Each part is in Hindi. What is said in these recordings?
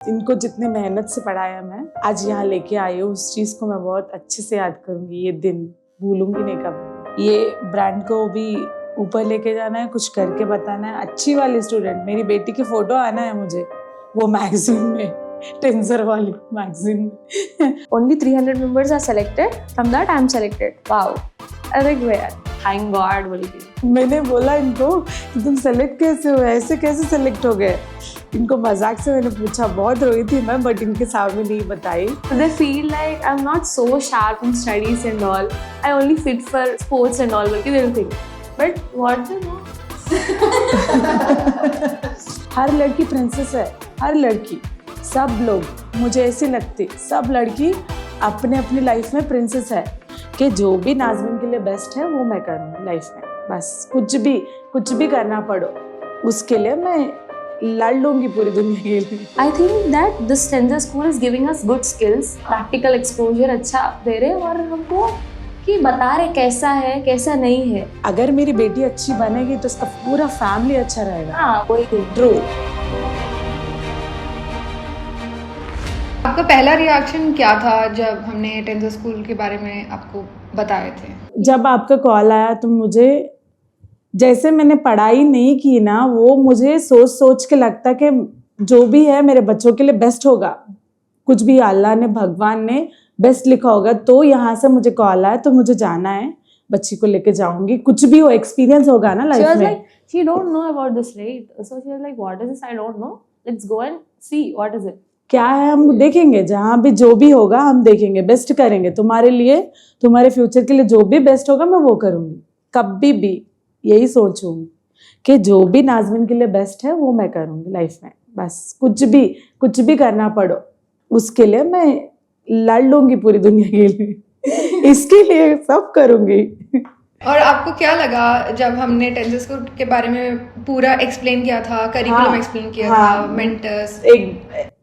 इनको जितने मेहनत से पढ़ाया मैं आज यहाँ लेके आई हूँ, उस चीज़ को मैं बहुत अच्छे से याद करूँगी। ये दिन भूलूंगी नहीं कभी। ये ब्रांड को भी ऊपर लेके जाना है, कुछ करके बताना है। अच्छी वाली स्टूडेंट, मेरी बेटी की फोटो आना है मुझे वो मैगजीन में, टेंसर वाली मैगजीन में। Only 300 members are selected. From that, I'm selected. Wow. अरे यार, thank God बोल के। मैंने बोला इनको कि तुम सेलेक्ट कैसे हो, ऐसे कैसे सेलेक्ट हो गए। इनको मजाक से मैंने पूछा, बहुत रोई थी मैं, बट इनके सामने नहीं बताई। They feel like I'm not so sharp in studies and all. I only fit for sports and all. बोल के they'll think. But what they know? हर लड़की प्रिंसेस है, हर लड़की, सब लोग मुझे ऐसी लगती, सब लड़की अपने अपनी लाइफ में प्रिंसेस है कि जो भी नाज़मीन के लिए बेस्ट है वो मैं करूँगी लाइफ में। बस कुछ भी करना पड़ो उसके लिए मैं लड़ लूँगी पूरी दुनिया के लिए। I think that this Stanza school is giving us good skills, practical exposure अच्छा दे रहे और हमको कि बता रहे कैसा है कैसा नहीं है। अगर मेरी बेटी अच्छी बनेगी तो उसका पूरा फैमिली अच्छा रहेगा। हाँ वही ट्रू। आपका पहला रिएक्शन क्या था जब हमने टेंजा स्कूल के बारे में आपको बताए थे? जब आपका कॉल आया तो मुझे, जैसे मैंने पढ़ाई नहीं की ना, वो मुझे सोच के लगता कि जो भी है मेरे बच्चों के लिए बेस्ट होगा। कुछ भी अल्लाह ने, भगवान ने बेस्ट लिखा होगा। तो यहाँ से मुझे कॉल आया तो मुझे जाना है, बच्ची को लेके जाऊंगी। कुछ भी हो, एक्सपीरियंस होगा ना लाइफ में। like, she don't know about this, right? So she was like, what is this? I don't know. Let's go and see what is it. क्या है हम देखेंगे, जहाँ भी जो भी होगा हम देखेंगे, बेस्ट करेंगे तुम्हारे लिए, तुम्हारे फ्यूचर के लिए जो भी बेस्ट होगा मैं वो करूँगी। कभी भी यही सोचूंगी कि जो भी नाज़मीन के लिए बेस्ट है वो मैं करूँगी लाइफ में। बस कुछ भी करना पड़ो उसके लिए मैं लड़ लूँगी पूरी दुनिया के लिए। इसके लिए सब करूँगी। और आपको क्या लगा जब हमने टेंजा स्कूल के बारे में पूरा एक्सप्लेन किया था, करिकुलम एक्सप्लेन किया था, मेंटर्स?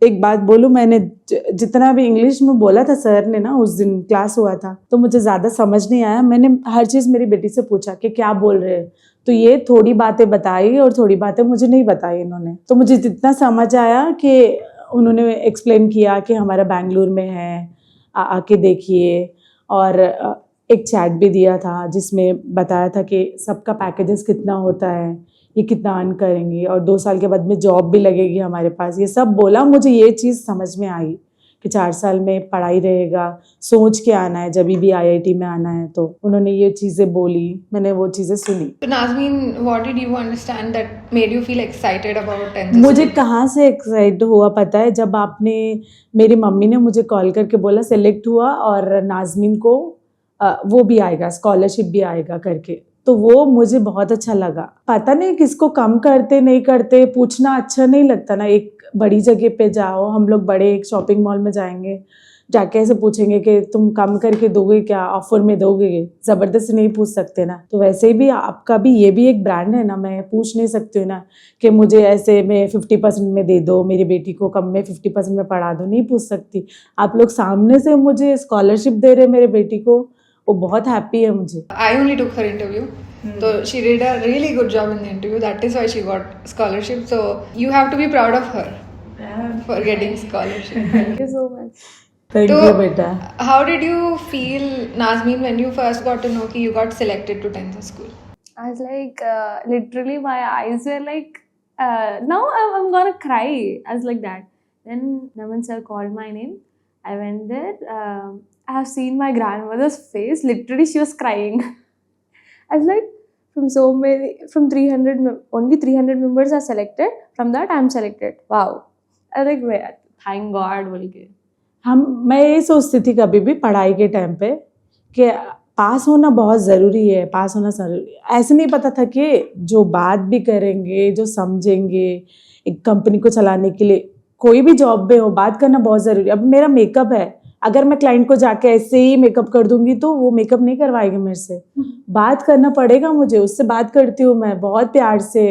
एक बात बोलूं, मैंने जितना भी इंग्लिश में बोला था सर ने ना, उस दिन क्लास हुआ था तो मुझे ज़्यादा समझ नहीं आया। मैंने हर चीज़ मेरी बेटी से पूछा कि क्या बोल रहे हैं, तो ये थोड़ी बातें बताई और थोड़ी बातें मुझे नहीं बताई इन्होंने। तो मुझे जितना समझ आया कि उन्होंने एक्सप्लेन किया कि हमारा बेंगलुरु में है, आके देखिए। और एक चैट भी दिया था जिसमें बताया था कि सबका पैकेजेस कितना होता है, ये कितना अर्न करेंगे और 2 साल के बाद में जॉब भी लगेगी हमारे पास। ये सब बोला, मुझे ये चीज़ समझ में आई कि 4 साल में पढ़ाई रहेगा, सोच के आना है। जब भी IIT में आना है तो उन्होंने ये चीज़ें बोली, मैंने वो चीज़ें सुनी। तो Nazmeen, what did you understand that made you feel excited about टेंजा? मुझे कहाँ से एक्साइट हुआ पता है, जब आपने, मेरी मम्मी ने मुझे कॉल करके बोला सेलेक्ट हुआ और नाज़मीन को वो भी आएगा, स्कॉलरशिप भी आएगा करके, तो वो मुझे बहुत अच्छा लगा। पता नहीं किसको कम करते नहीं करते, पूछना अच्छा नहीं लगता ना। एक बड़ी जगह पे जाओ, हम लोग बड़े एक शॉपिंग मॉल में जाएंगे, जाके ऐसे पूछेंगे कि तुम कम करके दोगे क्या, ऑफर में दोगे, ज़बरदस्ती नहीं पूछ सकते ना। तो वैसे भी आपका भी ये भी एक ब्रांड है ना, मैं पूछ नहीं सकती हूँ ना कि मुझे ऐसे में 50% में दे दो, मेरी बेटी को कम में 50% में पढ़ा दो, नहीं पूछ सकती। आप लोग सामने से मुझे स्कॉलरशिप दे रहे मेरे बेटी को, वो बहुत हैप्पी है मुझे। I only took her interview. So she did a really good job in the interview. That is why she got scholarship. So you have to be proud of her for getting scholarship. Thank you so much. Thank So you बेटा। how did you feel, Nazneen, when you first got to know that you got selected to टेंजा school? I was like, literally my eyes were like, now I'm gonna cry. I was like that. Then Naman sir called my name. I went there. I have seen my grandmother's face. Literally, she was crying. I was like, from 300, only 300 members are selected. From that, I'm selected. Wow. I was like, thank God बोल के। मैं यही सोचती थी कभी भी पढ़ाई के टाइम पे कि पास होना बहुत ज़रूरी है, पास होना ज़रूरी है। ऐसे नहीं पता था कि जो बात भी करेंगे, जो समझेंगे, एक कंपनी को चलाने के लिए, कोई भी जॉब में हो, बात करना बहुत ज़रूरी है। अब मेरा मेकअप है, अगर मैं क्लाइंट को जाके ऐसे ही मेकअप कर दूंगी तो वो मेकअप नहीं करवाएगी मेरे से। बात करना पड़ेगा मुझे, उससे बात करती हूँ मैं बहुत प्यार से,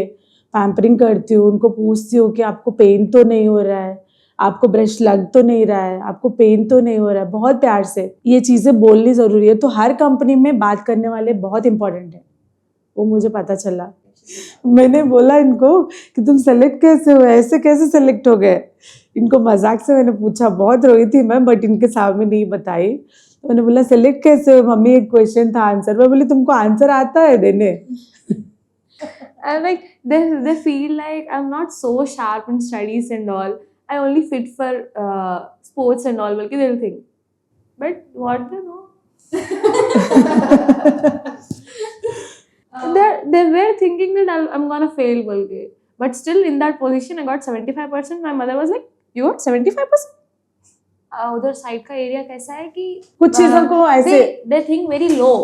पैम्परिंग करती हूँ, उनको पूछती हूँ कि आपको पेन तो नहीं हो रहा है, आपको ब्रश लग तो नहीं रहा है, आपको पेन तो नहीं हो रहा है। बहुत प्यार से ये चीज़ें बोलनी ज़रूरी है। तो हर कंपनी में बात करने वाले बहुत इंपॉर्टेंट है, वो मुझे पता चला। मैंने बोला इनको कि तुम सेलेक्ट कैसे हो, ऐसे कैसे सेलेक्ट हो गए। इनको मजाक से मैंने पूछा, बहुत रोई थी मैं, बट इनके सामने नहीं बताई। तो मैंने बोला सेलेक्ट कैसे हो मम्मी, एक क्वेश्चन था आंसर। मैं बोली तुमको आंसर आता है देने? And like they feel like I'm not so sharp in studies and all. I only fit for sports and all. Balki they'll think, but what they know. They were thinking that I'm gonna fail, balki. But still in that position, I got 75%. My mother was like, "You got 75%?" उधर साइड का एरिया कैसा है कि कुछ चीजों को ऐसे they think very low.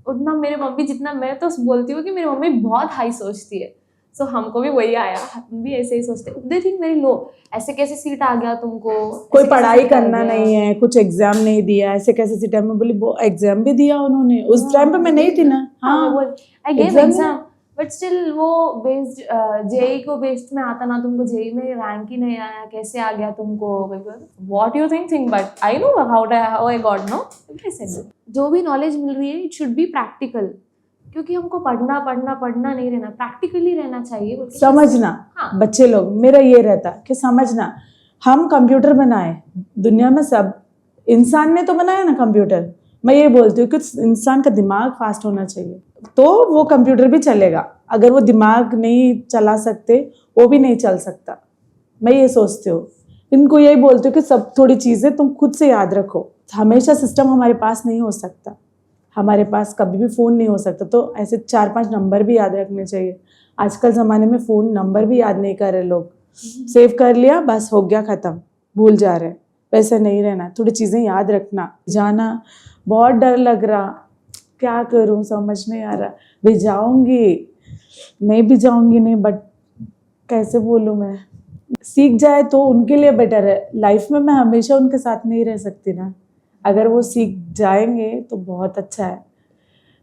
उतना मेरे मम्मी जितना मैं तो बोलती हूँ कि मेरी मम्मी बहुत हाई सोचती है, सो हमको भी वही आया, हम भी ऐसे ही सोचते हैं। दे थिंक वेरी लो, ऐसे कैसे सीट आ गया तुमको, कोई पढ़ाई करना नहीं है, कुछ एग्जाम नहीं दिया, ऐसे कैसे सीट? में बोली वो एग्जाम भी दिया उन्होंने, उस टाइम पे मैं नहीं थी ना। हाँ I gave exam, but still वो बेस्ड जेई को बेस्ड में आता ना, तुमको जेई में रैंक ही नहीं आया, कैसे आ गया तुमको? What you think but I know how I got know. जो भी नॉलेज मिल रही है इट शुड बी प्रैक्टिकल, क्योंकि हमको पढ़ना नहीं रहना, प्रैक्टिकली रहना चाहिए। समझना। हाँ। बच्चे लोग मेरा ये रहता कि समझना, हम कंप्यूटर बनाए, दुनिया में सब इंसान ने तो बनाया ना कंप्यूटर। मैं ये बोलती हूँ कि इंसान का दिमाग फास्ट होना चाहिए तो वो कंप्यूटर भी चलेगा, अगर वो दिमाग नहीं चला सकते वो भी नहीं चल सकता। मैं ये सोचती हूँ, इनको यही बोलती हूँ कि सब थोड़ी चीज़ें तुम खुद से याद रखो। हमेशा सिस्टम हमारे पास नहीं हो सकता, हमारे पास कभी भी फ़ोन नहीं हो सकता, तो ऐसे 4-5 नंबर भी याद रखने चाहिए। आजकल ज़माने में फ़ोन नंबर भी याद नहीं कर रहे लोग, सेव कर लिया बस हो गया ख़त्म, भूल जा रहे। वैसे नहीं रहना, थोड़ी चीज़ें याद रखना। जाना बहुत डर लग रहा, क्या करूं समझ नहीं आ रहा। भी जाऊंगी नहीं भी जाऊंगी नहीं, बट कैसे बोलूं मैं, सीख जाए तो उनके लिए बेटर है। लाइफ में मैं हमेशा उनके साथ नहीं रह सकती ना, अगर वो सीख जाएंगे तो बहुत अच्छा है।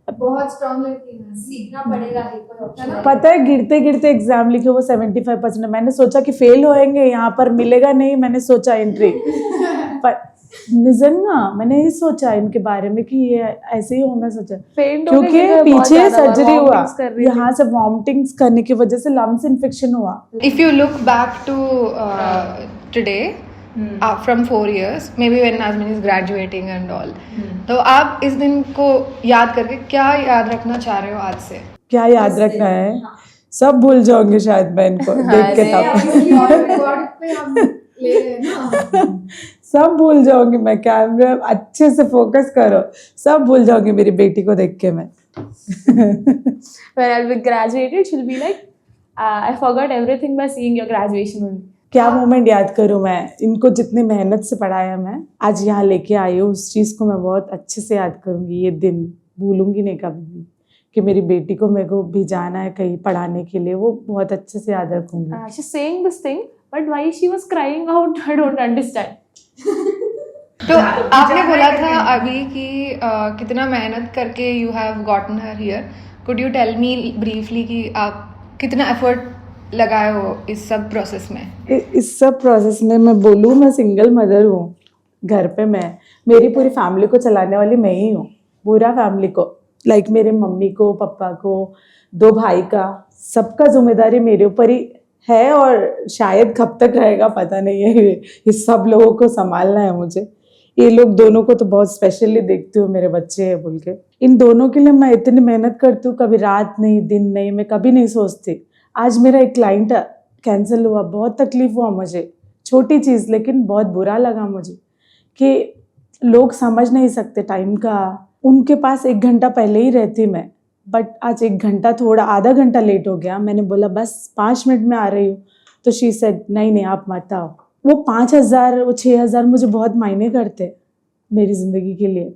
बहुत स्ट्रॉन्ग लड़की है, सीखना पड़ेगा ही, कोई ऑप्शन नहीं। पता है गिरते गिरते एग्जाम लिखे वो 75%, मैंने सोचा कि फेल होएंगे, यहाँ पर मिलेगा नहीं, मैंने सोचा एंट्री पर निजंगा मैंने ही सोचा इनके बारे में कि ये ऐसे ही होगा, सोचा क्योंकि पीछे सर्जरी हुआ, यहाँ से वॉमिटिंग्स करने की वजह से लंग्स इन्फेक्शन हुआ। If you look back to today, from 4 years, maybe when Nazmin is graduating and all, तो आप इस दिन को याद करके क्या याद रखना चाह रहे हो आज से? क्या याद रखना है? सब भूल जाओगे शायद मैं इनको देख के तब सब भूल जाऊंगी मैं, कैमरा अच्छे से फोकस करो, सब भूल जाऊंगी मेरी बेटी को देख के मैं। When I'll be graduated, she'll be like, I forgot everything by seeing your graduation only. क्या मोमेंट याद करूं मैं, इनको जितनी मेहनत से पढ़ाया मैं, आज यहाँ लेके आई हूँ, उस चीज़ को मैं बहुत अच्छे से याद करूंगी। ये दिन भूलूंगी नहीं कभी भी कि मेरी बेटी को मेरे को भी जाना है कहीं पढ़ाने के लिए, वो बहुत अच्छे से याद रखूंगी। She's saying this thing, but why she was crying out, I don't understand. तो आपने बोला था अभी कि कितना मेहनत करके you have gotten her here, could you tell me briefly कि आप कितना एफर्ट लगाए हो इस सब प्रोसेस में? इस सब प्रोसेस में मैं बोलूँ, मैं सिंगल मदर हूँ घर पे, मैं मेरी पूरी फैमिली को चलाने वाली मैं ही हूँ, पूरा फैमिली को, लाइक मेरे मम्मी को, पापा को, 2 भाई का, सबका जिम्मेदारी मेरे ऊपर ही है और शायद कब तक रहेगा पता नहीं है। ये सब लोगों को संभालना है मुझे। ये लोग दोनों को तो बहुत स्पेशली देखती हूँ, मेरे बच्चे हैं बोल के। इन दोनों के लिए मैं इतनी मेहनत करती हूँ, कभी रात नहीं दिन नहीं, मैं कभी नहीं सोचती। आज मेरा एक क्लाइंट कैंसिल हुआ, बहुत तकलीफ हुआ मुझे, छोटी चीज़ लेकिन बहुत बुरा लगा मुझे कि लोग समझ नहीं सकते टाइम का। उनके पास 1 घंटा पहले ही रहती मैं, बट आज 1 घंटा थोड़ा आधा घंटा लेट हो गया। मैंने बोला बस 5 मिनट में आ रही हूँ, तो शी सेड नहीं आप मत आओ। वो 5,000 वो 6,000 मुझे बहुत मायने करते मेरी ज़िंदगी के लिए।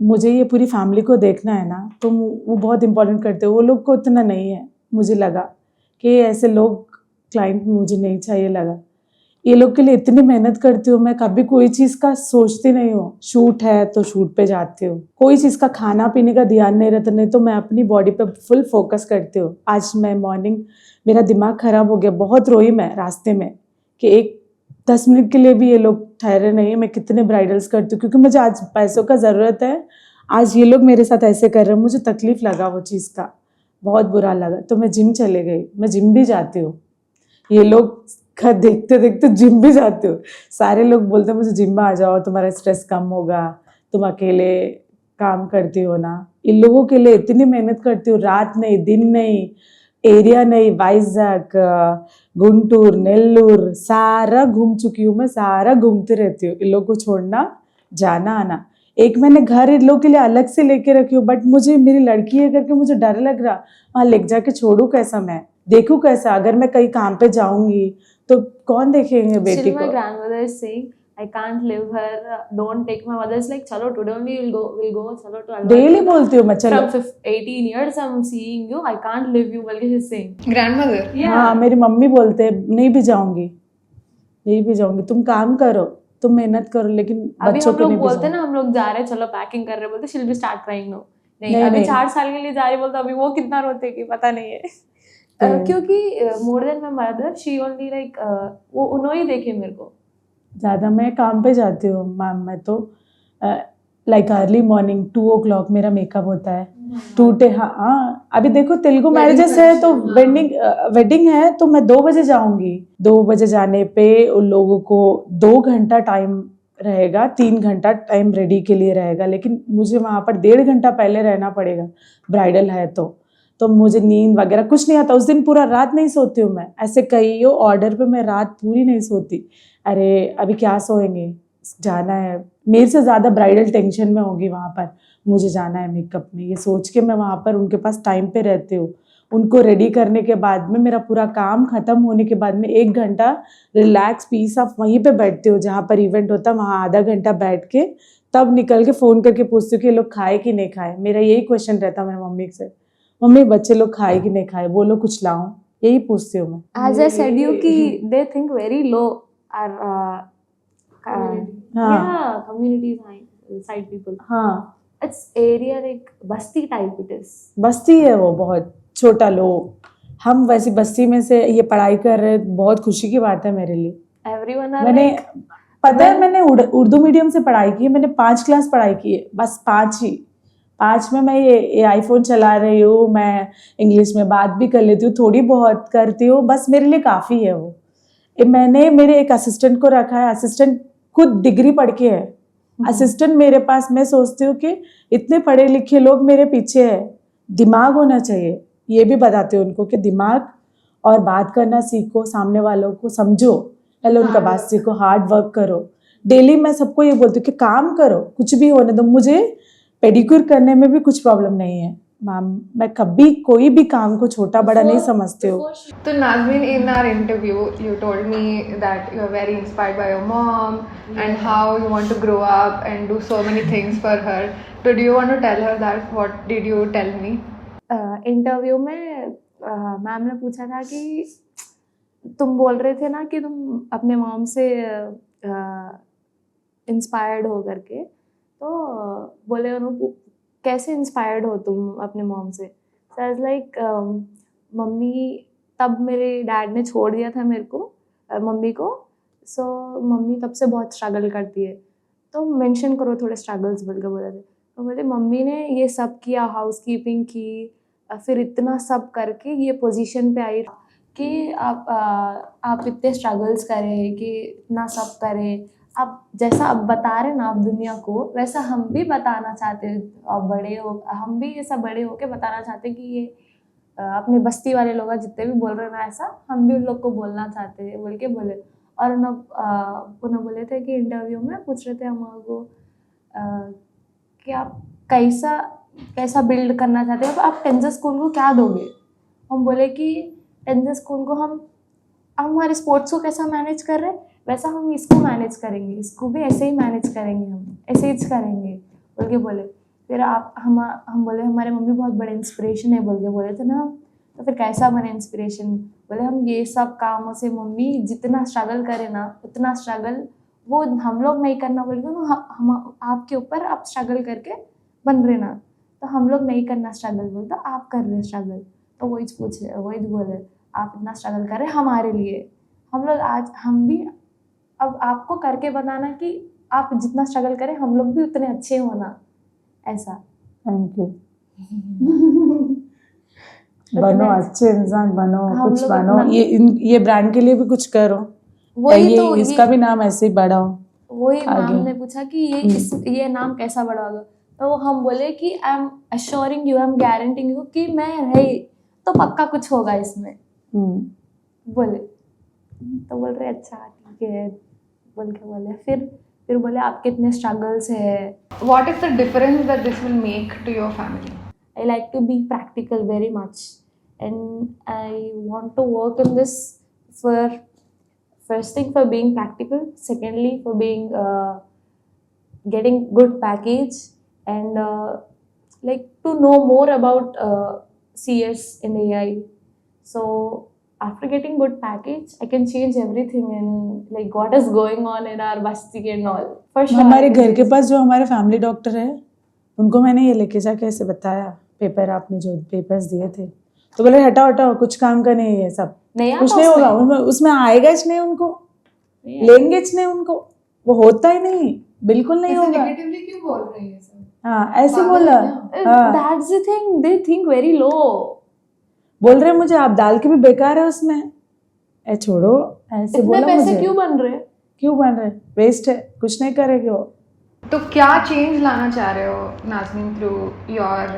मुझे ये पूरी फैमिली को देखना है ना, तो वो बहुत इंपॉर्टेंट करते। वो लोग को इतना नहीं है। मुझे लगा कि ऐसे लोग क्लाइंट मुझे नहीं चाहिए लगा। ये लोग के लिए इतनी मेहनत करती हूँ मैं, कभी कोई चीज़ का सोचती नहीं हूँ। शूट है तो शूट पे जाती हूँ, कोई चीज़ का खाना पीने का ध्यान नहीं रहता, नहीं तो मैं अपनी बॉडी पे फुल फोकस करती हूँ। आज मैं मॉर्निंग मेरा दिमाग ख़राब हो गया, बहुत रोई मैं रास्ते में कि एक 10 मिनट के लिए भी ये लोग ठहरे नहीं। मैं कितने ब्राइडल्स करती हूँ क्योंकि मुझे आज पैसों का ज़रूरत है। आज ये लोग मेरे साथ ऐसे कर रहे हैं, मुझे तकलीफ़ लगा वो चीज़ का, बहुत बुरा लगा। तो मैं जिम चले गई, मैं जिम भी जाती हूँ। ये लोग देखते देखते जिम भी जाते हो। सारे लोग बोलते हैं मुझे जिम में आ जाओ, तुम्हारा स्ट्रेस कम होगा, तुम अकेले काम करती हो ना। इन लोगों के लिए इतनी मेहनत करती हूँ, रात नहीं दिन नहीं, एरिया नहीं, वाइजैक, गुंटूर, नेल्लूर सारा घूम चुकी हूँ मैं, सारा घूमती रहती हूँ इन लोग को छोड़ना जाना आना। एक मैंने घर इन लोग के लिए अलग से लेके रखी हूँ, बट मुझे मेरी लड़की है करके मुझे डर लग रहा, वहाँ ले जाके छोड़ू कैसा, मैं देखूँ कैसा, अगर मैं कहीं काम पे जाऊंगी तो कौन देखेंगे बेटी Still, my को। grandmother is saying, I can't leave her. Don't take. My mother is like, chalo today only we'll go. Chalo to Alwar. Daily बोलती हूँ मैं चलो। From 18 years I'm seeing you. I can't leave you. बल्कि she's saying. Grandmother. हाँ मेरी मम्मी बोलते हैं नहीं भी जाऊंगी, नहीं भी जाऊंगी, तुम काम करो, तुम मेहनत करो, लेकिन अभी बच्चों हम को लोग नहीं बोलते भेजो। ना, हम लोग जा रहे हैं, चलो पैकिंग कर रहे हैं, बोलते she'll be start crying now. नहीं नहीं, अभी नहीं। 4 साल के लिए जा रही, बोलते अभी वो कितना रोते कि पता नहीं है। क्योंकि more than my mother she only like वो उन्होंने ही देखे मेरे को। ज़्यादा मैं काम पे जाती हूँ मैम, मैं तो लाइक अर्ली मॉर्निंग 2 o'clock मेरा मेकअप होता है, टूटे। हाँ अभी देखो तेलुगु मैरिजेस है तो वेडिंग है तो मैं 2 बजे जाऊंगी। 2 बजे जाने पे उन लोगों को 2 घंटा टाइम रहेगा, 3 घंटा टाइम रेडी के लिए रहेगा, लेकिन मुझे वहाँ पर 1.5 घंटा पहले रहना पड़ेगा ब्राइडल है तो मुझे नींद वगैरह कुछ नहीं आता। उस दिन पूरा रात नहीं सोती हूँ मैं, ऐसे कई ऑर्डर पे मैं रात पूरी नहीं सोती। अरे अभी क्या सोएंगे, जाना है। मेरे से ज़्यादा ब्राइडल टेंशन में होगी वहाँ पर, मुझे जाना है मेकअप में, ये सोच के मैं वहाँ पर उनके पास टाइम पे रहती हूँ। उनको रेडी करने के बाद में मेरा पूरा काम ख़त्म होने के बाद में 1 घंटा रिलैक्स पीस ऑफ वहीं पे बैठती हूँ जहाँ पर इवेंट होता है, वहाँ आधा घंटा बैठ के तब निकल के फ़ोन करके पूछती हूँ कि ये लोग खाए कि नहीं खाए। मेरा यही क्वेश्चन रहता है मेरी मम्मी से, मम्मी बच्चे लोग खाए कि नहीं खाए, बोलो कुछ लाऊं, यही पूछती हूँ मैं। As I said you कि they think very low our yeah community side people. हाँ It's area like Basti type it is. बस्ती है वो, बहुत छोटा लोग। हम वैसी बस्ती में से ये पढ़ाई कर रहे, बहुत खुशी की बात है मेरे लिए। Everyone are मैंने like पता है मैंने उर्दू मीडियम से पढ़ाई की है, मैंने 5 क्लास पढ़ाई की है, बस 5 में मैं ये आईफोन चला रही हूँ, मैं इंग्लिश में बात भी कर लेती हूँ, थोड़ी बहुत करती हूँ, बस मेरे लिए काफ़ी है वो। मैंने मेरे एक असिस्टेंट को रखा है, असिस्टेंट खुद डिग्री पढ़ के है, असिस्टेंट मेरे पास। मैं सोचती हूँ कि इतने पढ़े लिखे लोग मेरे पीछे है, दिमाग होना चाहिए। ये भी बताती हूँ उनको कि दिमाग और बात करना सीखो, सामने वालों को समझो, पहले उनका बात सीखो, हार्ड वर्क करो। डेली मैं सबको ये बोलती हूँ कि काम करो, कुछ भी होने दो। मुझे पेडिक्योर करने में भी कुछ प्रॉब्लम नहीं है मैम, मैं कभी कोई भी काम को छोटा बड़ा नहीं समझती हूँ। So Nazmin, in our interview, you told me that you are very inspired by your mom and how you want to grow up and do so many things for her. So do you want to tell her that? What did you tell me? Interview में मैम ने पूछा था कि तुम बोल रहे थे ना कि तुम अपने मॉम से इंस्पायर्ड हो करके, तो बोले उन्होंने कैसे इंस्पायर्ड हो तुम अपने मॉम से। सो आई वाज लाइक मम्मी, तब मेरे डैड ने छोड़ दिया था मेरे को मम्मी को, सो मम्मी तब से बहुत स्ट्रगल करती है, तो मेंशन करो थोड़े स्ट्रगल्स बोल के बोले थे। तो बोले मम्मी ने ये सब किया, हाउस कीपिंग की, फिर इतना सब करके ये पोजीशन पे आई कि आप इतने स्ट्रगल्स करें, कि इतना सब करें। आप जैसा अब बता रहे ना आप दुनिया को, वैसा हम भी बताना चाहते हैं, बड़े हो हम भी ये सब बड़े होके बताना चाहते हैं कि ये अपने बस्ती वाले लोग जितने भी बोल रहे हैं ना ऐसा, हम भी उन लोग को बोलना चाहते हैं बोल के बोले। और उन्होंने बोले थे कि इंटरव्यू में पूछ रहे थे हम को कि आप कैसा बिल्ड करना चाहते हैं, आप टेंस स्कूल को क्या दोगे। हम बोले कि टेंस स्कूल को हम हमारे स्पोर्ट्स को कैसा मैनेज कर रहे हैं वैसा हम इसको मैनेज करेंगे, इसको भी ऐसे ही मैनेज करेंगे, हम ऐसे ही करेंगे बोल के बोले। फिर हम बोले हमारे मम्मी बहुत बड़े इंस्पिरेशन है बोल के बोले थे ना। तो फिर कैसा बने इंस्पिरेशन, बोले हम ये सब कामों से मम्मी जितना स्ट्रगल करें ना उतना स्ट्रगल वो हम लोग नहीं करना बोल के ना, हम आपके ऊपर आप स्ट्रगल करके बन रहे ना, तो हम लोग नहीं करना स्ट्रगल बोलते आप कर रहे स्ट्रगल। तो वही बोले आप इतना स्ट्रगल कर रहे हमारे लिए, हम लोग आज हम भी अब आपको करके बताना कि आप जितना स्ट्रगल करें हम लोग भी उतने अच्छे होना, ऐसा। Thank you. बनो, मैं- अच्छे इंसान बनो, हम कुछ लोग बनो, इतना- ये ब्रांड के लिए भी कुछ करो, वही ये तो इसका भी नाम ऐसे ही बढ़ाओ वही मैम आगे। ने पूछा कि ये नाम कैसा बढ़ाओगे, तो हम बोले कि I am assuring you, I am guaranteeing you कि मैं रही तो पक्का कुछ होगा इसमें, बोले। तो बोल रहे अच्छा ठीक है, बोल के बोले फिर बोले आपके इतने स्ट्रगल्स है। What is the difference that this will make to your family? I like to be practical very much, and I want to work in this for first thing for being practical, secondly for being getting good package, and like to know more about CS in AI. So after getting good package, I can change everything and like what is going on in our basti and all. For sure. हमारे I can घर के change. पास जो हमारे फैमिली डॉक्टर है, उनको मैंने ये लेके जाके ऐसे बताया, पेपर आपने जो पेपर्स दिए थे, तो बोले हटाओ हटाओ, कुछ काम का नहीं है ये सब, नहीं आता कुछ नहीं उसमें? होगा, उसमें आएगा ही नहीं, उनको नहीं लेंगे ही नहीं, उनको वो होता ही नहीं, बिल्कुल नहीं होगा। नेगेटिवली क्यों बोल रहे हैं सब? हाँ ऐसे पागल बोला, है ना? हाँ That's the thing. They think very low. बोल रहे मुझे आप डाल के भी बेकार है उसमें, ए छोड़ो, ऐसे इतने बोला पैसे मुझे, क्यों बन रहे? क्यों बन रहे, वेस्ट है, कुछ नहीं करेंगे वो। तो क्या चेंज लाना चाह रहे हो Nazneen through your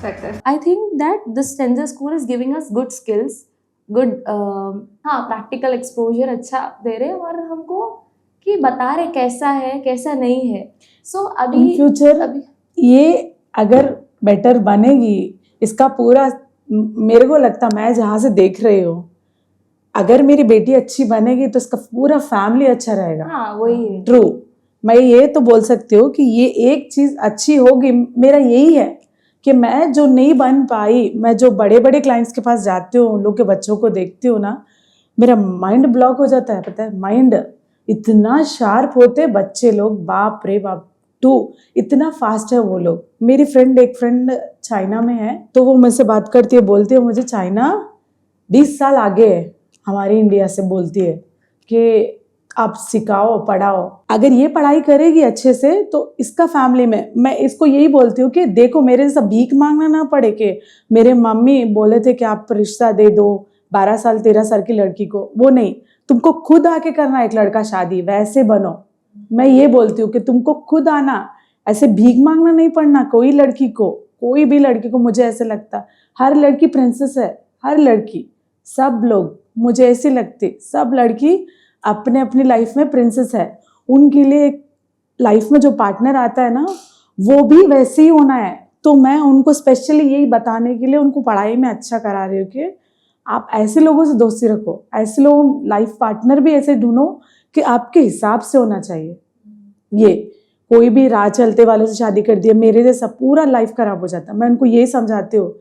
success? I think that this Stenza school is giving us good skills, good हाँ practical exposure अच्छा दे रहे हैं, और हमको कि बता रहे कैसा है कैसा नहीं है। So अभी इन फ्यूचर ये अगर बेटर बनेगी, इसका पूरा मेरे को लगता, मैं जहाँ से देख रही हूँ, अगर मेरी बेटी अच्छी बनेगी तो इसका पूरा फैमिली अच्छा रहेगा। हाँ वही है। ट्रू, मैं ये तो बोल सकती हूँ कि ये एक चीज अच्छी होगी, मेरा यही है कि मैं जो नहीं बन पाई, मैं जो बड़े बड़े क्लाइंट्स के पास जाती हूँ, उन लोग के बच्चों को देखती हूँ ना, मेरा माइंड ब्लॉक हो जाता है, पता है, माइंड इतना शार्प होते बच्चे लोग, बाप रे बाप, इतना फास्ट है वो लोग। मेरी एक फ्रेंड चाइना में है, तो वो मुझसे बात करती है, बोलती है मुझे चाइना 20 साल आगे है हमारी इंडिया से, बोलती है कि आप सिखाओ पढ़ाओ, अगर ये पढ़ाई करेगी अच्छे से तो इसका फैमिली में, मैं इसको यही बोलती हूँ कि देखो मेरे जैसा भीख मांगना ना पड़े कि मेरे मम्मी बोले थे कि आप रिश्ता दे दो 12 साल 13 साल की लड़की को, वो नहीं, तुमको खुद आके करना एक लड़का शादी, वैसे बनो। मैं ये बोलती हूँ कि तुमको खुद आना, ऐसे भीख मांगना नहीं पड़ना कोई लड़की को, कोई भी लड़की को। मुझे ऐसे लगता हर लड़की प्रिंसेस है, हर लड़की, सब लोग मुझे ऐसी लगती, सब लड़की अपने अपनी लाइफ में प्रिंसेस है। उनके लिए लाइफ में जो पार्टनर आता है ना, वो भी वैसे ही होना है। तो मैं उनको स्पेशली यही बताने के लिए उनको पढ़ाई में अच्छा करा रही हूँ कि आप ऐसे लोगों से दोस्ती रखो, ऐसे लोग लाइफ पार्टनर भी ऐसे ढूंढो कि आपके हिसाब से होना चाहिए। ये कोई भी राह चलते वाले से शादी कर दिया, मेरे जैसा पूरा लाइफ खराब हो जाता। मैं उनको यही समझाती हूँ,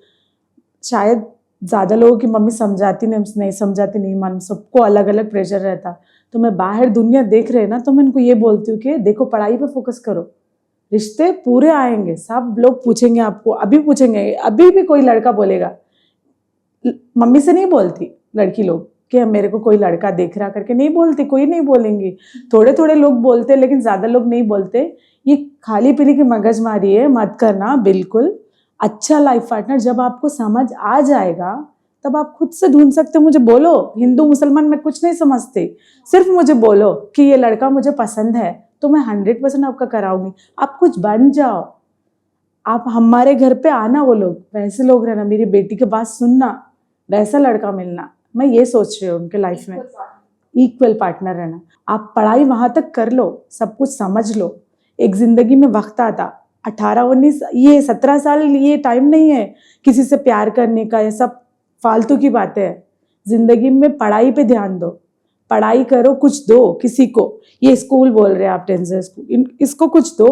शायद ज़्यादा लोगों की मम्मी समझाती नहीं समझाती नहीं, मन सबको अलग अलग प्रेशर रहता। तो मैं बाहर दुनिया देख रहे ना, तो मैं इनको ये बोलती हूँ कि देखो पढ़ाई पे फोकस करो, रिश्ते पूरे आएंगे, सब लोग पूछेंगे आपको, अभी पूछेंगे, अभी भी कोई लड़का बोलेगा, मम्मी से नहीं बोलती लड़की लोग कि मेरे को कोई लड़का देख रहा करके, नहीं बोलती, कोई नहीं बोलेंगी, थोड़े थोड़े लोग बोलते, लेकिन ज़्यादा लोग नहीं बोलते। ये खाली पीली की मगजमारी है, मत करना बिल्कुल। अच्छा लाइफ पार्टनर जब आपको समझ आ जाएगा तब आप खुद से ढूंढ सकते हो। मुझे बोलो, हिंदू मुसलमान मैं कुछ नहीं समझती, सिर्फ मुझे बोलो कि ये लड़का मुझे पसंद है तो मैं 100% आपका कराऊंगी। आप कुछ बन जाओ, आप हमारे घर पे आना, वो लोग वैसे लोग रहना, मेरी बेटी की बात सुनना, वैसा लड़का मिलना। मैं ये सोच रही हूँ उनके लाइफ में इक्वल पार्टनर रहना। आप पढ़ाई वहाँ तक कर लो, सब कुछ समझ लो। एक ज़िंदगी में वक्त आता 18-19, ये 17 साल, ये टाइम नहीं है किसी से प्यार करने का, ये सब फालतू की बातें हैं। ज़िंदगी में पढ़ाई पे ध्यान दो, पढ़ाई करो, कुछ दो किसी को। ये स्कूल बोल रहे हैं आप, टेंसर स्कूल, इसको कुछ दो,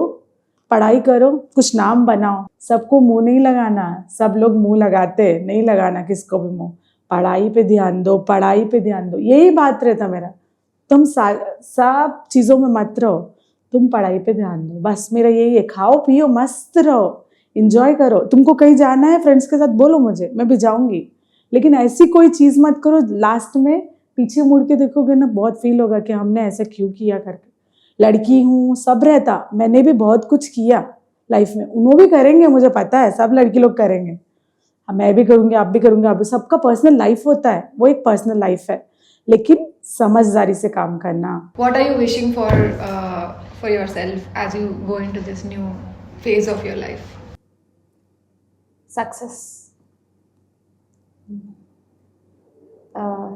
पढ़ाई करो, कुछ नाम बनाओ। सबको मुंह नहीं लगाना, सब लोग मुंह लगाते, नहीं लगाना किसको भी मुंह। पढ़ाई पे ध्यान दो, पढ़ाई पे ध्यान दो, यही बात रहता मेरा। तुम सब चीज़ों में मत रहो, तुम पढ़ाई पे ध्यान दो, बस मेरा यही है। खाओ पियो, मस्त रहो, इंजॉय करो। तुमको कहीं जाना है फ्रेंड्स के साथ, बोलो मुझे, मैं भी जाऊंगी, लेकिन ऐसी कोई चीज़ मत करो लास्ट में पीछे मुड़ के देखोगे ना, बहुत फील होगा कि हमने ऐसा क्यों किया करके। लड़की हूँ, सब रहता, मैंने भी बहुत कुछ किया लाइफ में, उन्होंने भी करेंगे, मुझे पता है, सब लड़की लोग करेंगे। मैं भी करूँगी, आप भी करूँगे, आप भी, सबका पर्सनल लाइफ होता है, वो एक पर्सनल लाइफ है, लेकिन समझदारी से काम करना। What are you wishing for yourself as you go into this new phase of your life? Success.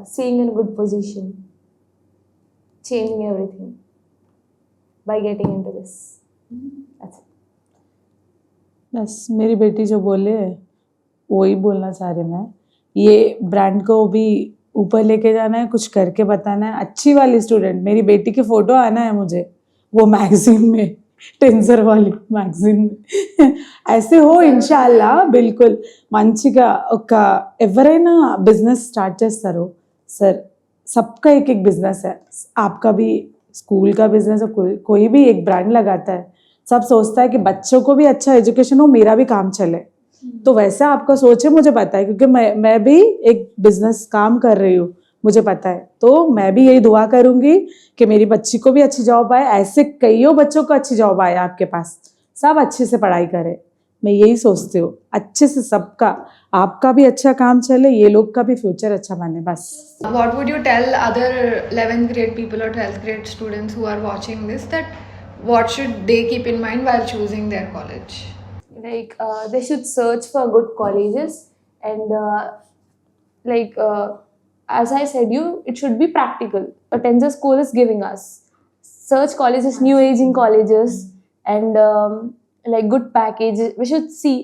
Seeing in a good position. Changing everything by getting into this. That's it. बस मेरी बेटी जो बोले वही बोलना चाह रही मैं। ये ब्रांड को भी ऊपर लेके जाना है, कुछ करके बताना है। अच्छी वाली स्टूडेंट, मेरी बेटी की फोटो आना है मुझे वो मैगजीन में, टेंसर वाली मैगजीन में ऐसे हो इंशाल्लाह। बिल्कुल మంచిగా ఒక ఎవరైనా బిజినెస్ స్టార్ట్ చేస్తారో सर, सबका एक एक बिजनेस है, आपका भी स्कूल का बिजनेस है, कोई भी एक ब्रांड लगाता है, सब सोचता है कि बच्चों को भी अच्छा एजुकेशन हो, मेरा भी काम चले। तो वैसा आपका सोच है, मुझे पता है, क्योंकि मैं भी एक बिजनेस काम कर रही हूँ, मुझे पता है। तो मैं भी यही दुआ करूँगी कि मेरी बच्ची को भी अच्छी जॉब आए, ऐसे कईयों बच्चों को अच्छी जॉब आए आपके पास, सब अच्छे से पढ़ाई करें। मैं यही सोचती हूँ, अच्छे से सबका, आपका भी अच्छा काम चले, ये लोग का भी फ्यूचर अच्छा बने, बस। What would you tell other 11th grade people or 12th grade students who are watching this, that what should they keep in mind while choosing their college? Like they should search for good colleges, and as I said you, it should be practical. A Tensor school is giving us search colleges, new aging colleges, and like good packages. We should see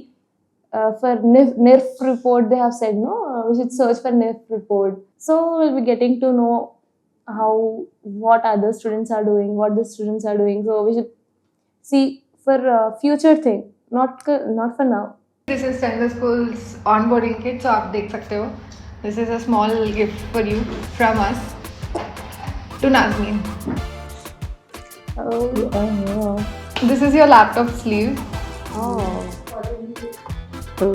for NIRF report, they have said no, we should search for NIRF report, so we'll be getting to know what other students are doing, what the students are doing. So we should see for future thing, not for now. This is Tensor School's onboarding kit, so आप देख सकते हो. This is a small gift for you from us to Nazmeen. Oh. This is your laptop sleeve. Oh. तो